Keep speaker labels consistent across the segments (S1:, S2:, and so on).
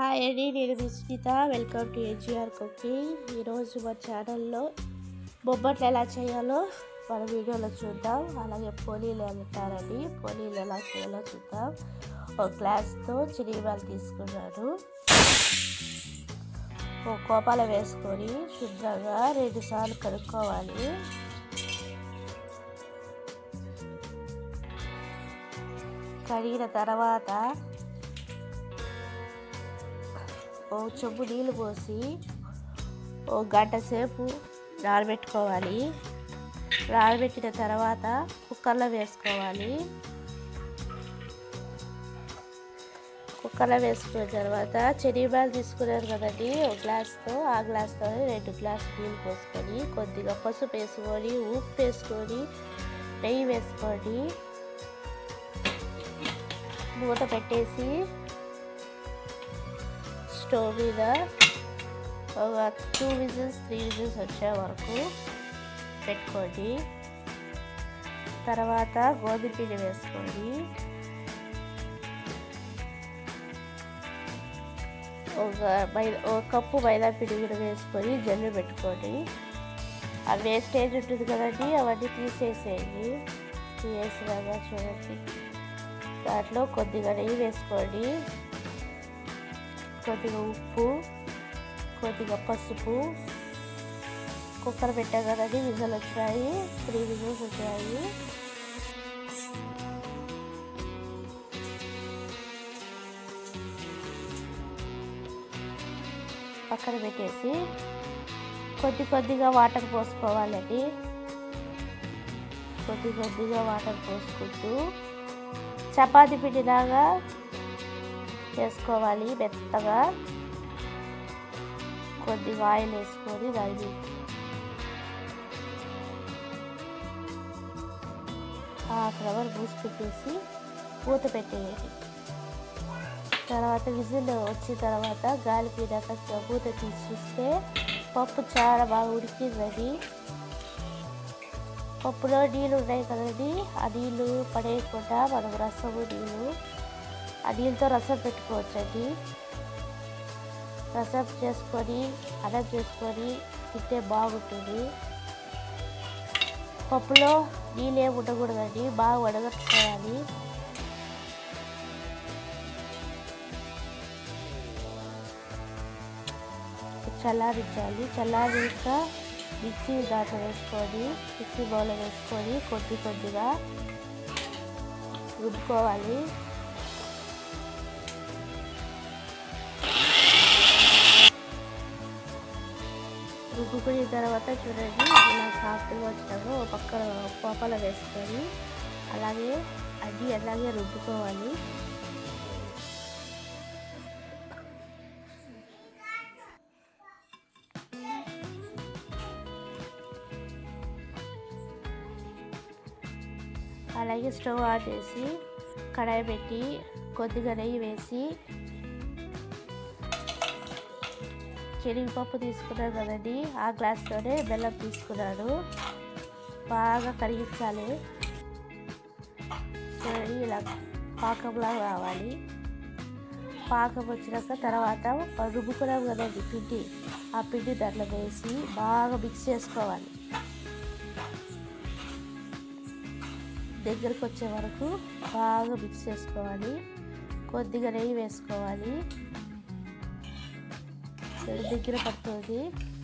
S1: Hi అండి, నేను Sunitha. Welcome to AGR cooking. ఈరోజు మా ఛానల్లో బొబ్బట్లు ఎలా చేయాలో మన వీడియోలో చూద్దాం. అలాగే పోలీలు అంటారండి, పోలీలు ఎలా చేయాలో చూద్దాం. ఒక గ్లాస్తో చినిగిబాలు తీసుకున్నాను. ఒక కోపాల వేసుకొని శుభ్రంగా 2 సార్లు కడుక్కోవాలి. కడిగిన తర్వాత ఓ చెంబు నీళ్ళు పోసి ఓ గంట సేపు నానబెట్టుకోవాలి. నానబెట్టిన తర్వాత కుక్కర్లో వేసుకోవాలి. కుక్కర్లో వేసుకున్న తర్వాత శనగబాలు తీసుకున్నారు కదండి, ఒక గ్లాస్తో ఆ గ్లాస్తో 2 గ్లాసులు నీళ్ళు పోసుకొని కొద్దిగా పసుపు వేసుకొని ఉప్పు వేసుకొని నెయ్యి వేసుకొని మూత పెట్టేసి స్టవ్ మీద ఒక 2 విజిల్స్ 3 విజిల్స్ వచ్చే వరకు పెట్టుకోండి. తర్వాత గోధుమ పిండి వేసుకోండి. ఒక కప్పు మైదా పిండి కూడా వేసుకొని జల్లు పెట్టుకోండి. ఆ వేస్టేజ్ ఉంటుంది కదండి, అవన్నీ తీసేసేయండి. తీసేసినాక చూడండి, దాంట్లో కొద్దిగా నెయ్యి వేసుకోండి, కొద్దిగా ఉప్పు, కొద్దిగా పసుపు. కుక్కర్ పెట్టాం కదండి, విజిల్ వచ్చాయి, 3 విజిల్స్ వచ్చాయి. పక్కన పెట్టేసి కొద్దిగా వాటర్ పోసుకోవాలండి. కొద్దిగా వాటర్ పోసుకుంటూ చపాతీ పిండిలాగా చేసుకోవాలి మెత్తగా. కొద్దిగా ఆయిల్ వేసుకొని దాన్ని ½ అవర్ మూసి పెట్టేసి మూత పెట్టేయండి. తర్వాత విజిల్ వచ్చిన తర్వాత గాలి పీడాక మూత తీసి చూస్తే పప్పు చాలా బాగా ఉడికిందని. పప్పులో నీళ్ళు ఉన్నాయి కదండి, ఆ నీళ్ళు పడేయకుండా మనం నీళ్ళు ఆ నీళ్ళతో రసం పెట్టుకోవచ్చండి. రసం చేసుకొని అన్నం చేసుకొని తింటే బాగుంటుంది. పప్పులో నీళ్ళు ఏమి ఉండకూడదండి, బాగా వడగట్టుకోవాలి. చల్లారించాలి. చల్లారిక మిక్సీ దాంట్లో వేసుకొని మిక్సీ బౌల్లో వేసుకొని కొద్దిగా రుబ్బుకోవాలి. రుబ్బుకున్న తర్వాత చూడండి, ఇలా సాఫ్ట్గా వచ్చినాక ఒక పక్క పోపల వేసుకొని అలాగే రుబ్బుకోవాలి. అలాగే స్టవ్ ఆన్ చేసి కడాయి పెట్టి కొద్దిగా నెయ్యి వేసి శనగపప్పు తీసుకున్నాను కదండి, ఆ గ్లాస్తోనే బెల్లం తీసుకున్నాను. బాగా కరిగించాలి. చూడండి, ఇలా పాకంలా రావాలి. పాకం వచ్చినాక తర్వాత రుబ్బుకున్నాం కదండి పిండి, ఆ పిండి దాంట్లో వేసి బాగా మిక్స్ చేసుకోవాలి. దగ్గరకు వచ్చే వరకు బాగా మిక్స్ చేసుకోవాలి. కొద్దిగా నెయ్యి వేసుకోవాలి. దగ్గర పడుతుంది,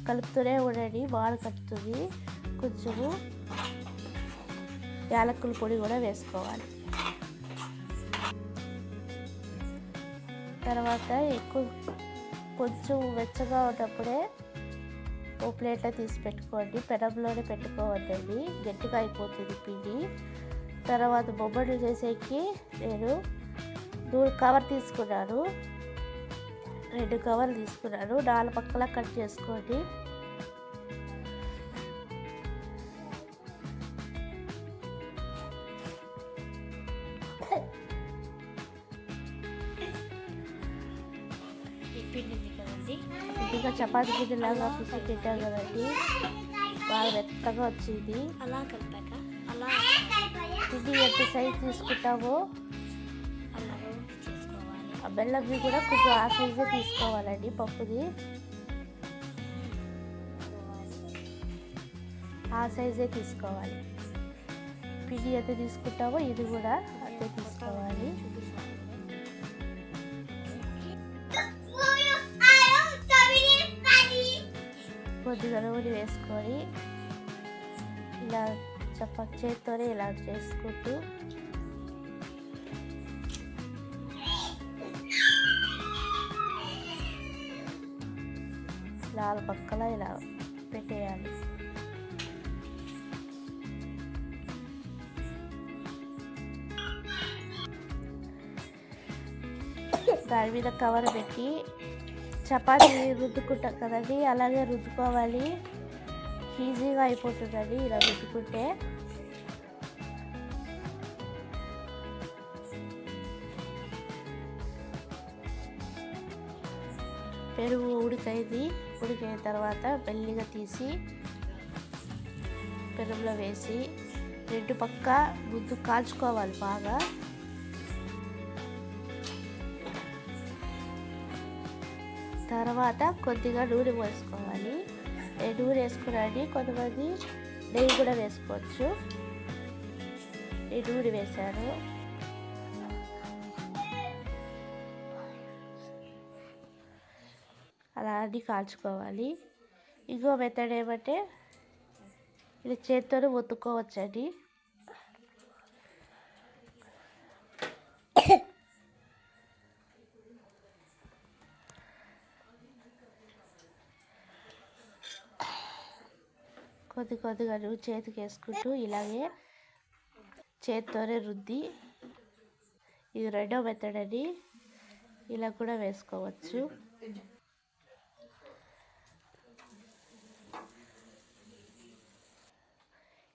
S1: కలుపుతూనే ఉండండి, బాగా కలుపుతుంది. కొంచెము యాలకుల పొడి కూడా వేసుకోవాలి. తర్వాత కొంచెం వెచ్చగా ఉన్నప్పుడే ఓ ప్లేట్లో తీసి పెట్టుకోండి. పెనంలోనే పెట్టుకోవద్దండి, గట్టిగా అయిపోతుంది పిండి. తర్వాత బొబ్బట్లు చేసేకి నేను 2 కవర్ తీసుకున్నాను. 2 కవర్లు తీసుకున్నాను. 4 పక్కల కట్ చేసుకోండి. ఇంకా చపాతీ పిండిలాగా పిసి పెట్టాం కదండి, బాగా మెత్తగా వచ్చింది. పిండి ఎంత సైజు తీసుకుంటామో ఆ బెల్లంది కూడా కొంచెం ఆ సైజే తీసుకోవాలండి. పప్పుది ఆ సైజే తీసుకోవాలి. పిండి ఎంత తీసుకుంటామో ఇది కూడా అంతే తీసుకోవాలి. కొద్దిగా నూనె వేసుకొని ఇలా చేత్తోనే ఇలా చేసుకుంటూ నాలుగు పక్కల ఇలా పెట్టేయాలి. దాని మీద కవర్ పెట్టి చపాతీ రుద్దుకుంటాం కదండి, అలాగే రుద్దుకోవాలి. ఈజీగా అయిపోతుందండి ఇలా రుద్దుకుంటే. పెరుగు ఉడికైన తర్వాత మెల్లిగా తీసి పెరుగులో వేసి రెండు పక్క ముద్దు కాల్చుకోవాలి బాగా. తర్వాత కొద్దిగా నూనె వేసుకోవాలి. నూనె వేసుకురండి, కొంతమంది నెయ్యి కూడా వేసుకోవచ్చు. నూనె వేసాను. అలా అన్నీ కాల్చుకోవాలి. ఇంకో మెథడ్ ఏమంటే ఇది చేత్తోనే ఒత్తుకోవచ్చండి. కొద్దిగా నువ్వు చేతికి వేసుకుంటూ ఇలాగే చేత్తోనే రుద్ది, ఇది రెండో మెథడ్ అండి. ఇలా కూడా వేసుకోవచ్చు.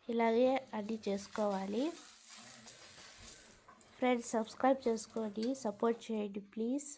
S1: ఇలాగే అన్నీ చేసుకోవాలి. ఫ్రెండ్స్, సబ్స్క్రైబ్ చేసుకోండి, సపోర్ట్ చేయండి ప్లీజ్.